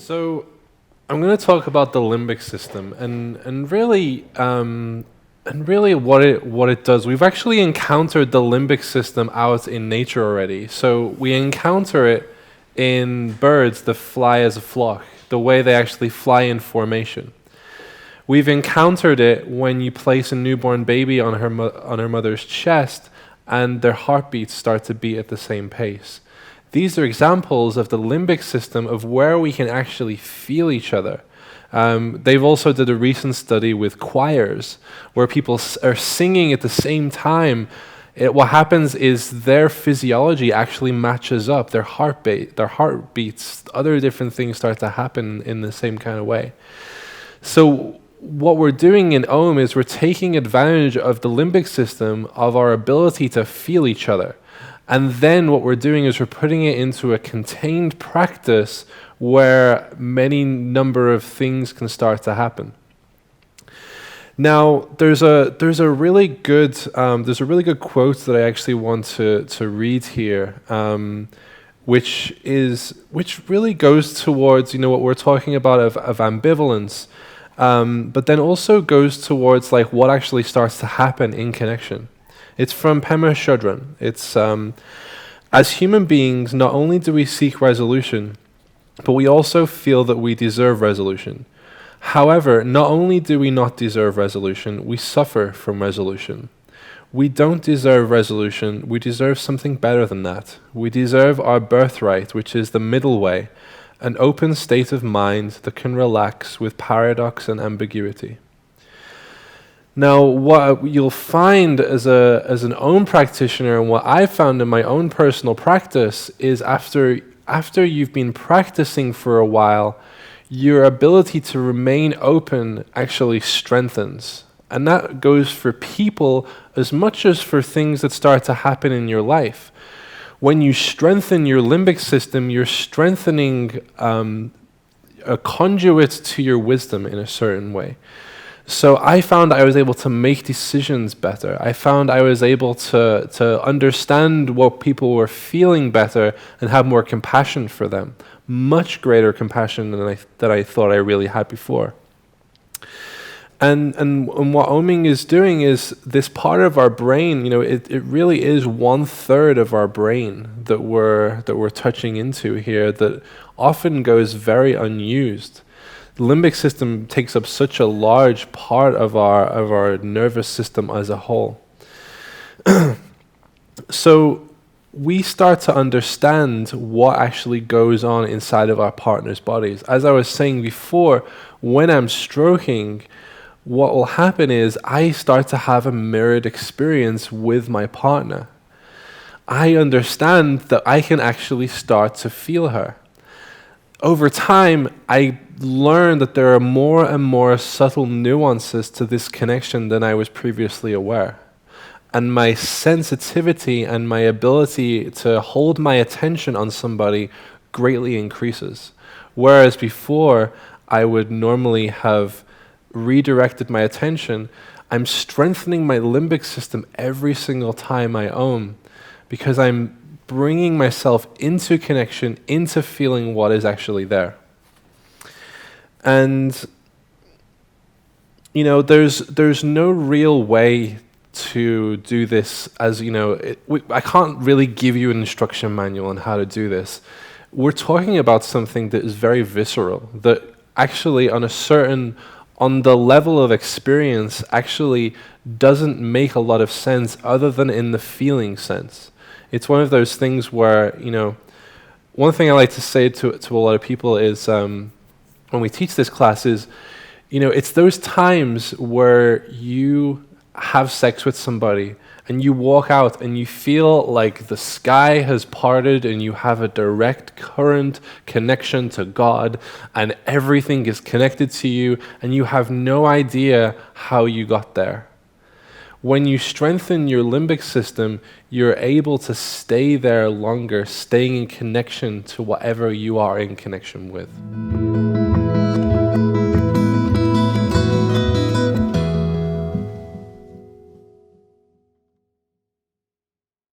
So I'm going to talk about the limbic system and really what it does. We've actually encountered the limbic system out in nature already. So we encounter it in birds that fly as a flock, the way they actually fly in formation. We've encountered it when you place a newborn baby on her mother's chest and their heartbeats start to beat at the same pace. These are examples of the limbic system of where we can actually feel each other. They've also did a recent study with choirs where people are singing at the same time. What happens is their physiology actually matches up. Their heartbeats, other different things start to happen in the same kind of way. So what we're doing in Om is we're taking advantage of the limbic system, of our ability to feel each other. And then what we're doing is we're putting it into a contained practice where many number of things can start to happen. Now, there's a really good quote that I actually want to read here, which really goes towards what we're talking about of ambivalence, but then also goes towards like what actually starts to happen in connection. It's from Pema Chodron. It's as human beings, not only do we seek resolution, but we also feel that we deserve resolution. However, not only do we not deserve resolution, we suffer from resolution. We don't deserve resolution, we deserve something better than that. We deserve our birthright, which is the middle way, an open state of mind that can relax with paradox and ambiguity. Now, what you'll find as an Om practitioner, and what I've found in my own personal practice, is after you've been practicing for a while, your ability to remain open actually strengthens. And that goes for people as much as for things that start to happen in your life. When you strengthen your limbic system, you're strengthening a conduit to your wisdom in a certain way. So I found I was able to make decisions better. I found I was able to understand what people were feeling better and have more compassion for them. Much greater compassion than I thought I really had before. And what Oming is doing is this part of our brain, it really is 1/3 of our brain that we're touching into here that often goes very unused. The limbic system takes up such a large part of our nervous system as a whole. So we start to understand what actually goes on inside of our partner's bodies. As I was saying before, when I'm stroking, what will happen is I start to have a mirrored experience with my partner. I understand that I can actually start to feel her. Over time, I learned that there are more and more subtle nuances to this connection than I was previously aware. And my sensitivity and my ability to hold my attention on somebody greatly increases. Whereas before, I would normally have redirected my attention, I'm strengthening my limbic system every single time I Om, because I'm bringing myself into connection, into feeling what is actually there. And there's no real way to do this, as I can't really give you an instruction manual on how to do this. We're talking about something that is very visceral, that actually on the level of experience actually doesn't make a lot of sense other than in the feeling sense. It's one of those things where, one thing I like to say to a lot of people is, when we teach this class is, it's those times where you have sex with somebody and you walk out and you feel like the sky has parted and you have a direct current connection to God and everything is connected to you and you have no idea how you got there. When you strengthen your limbic system, you're able to stay there longer, staying in connection to whatever you are in connection with.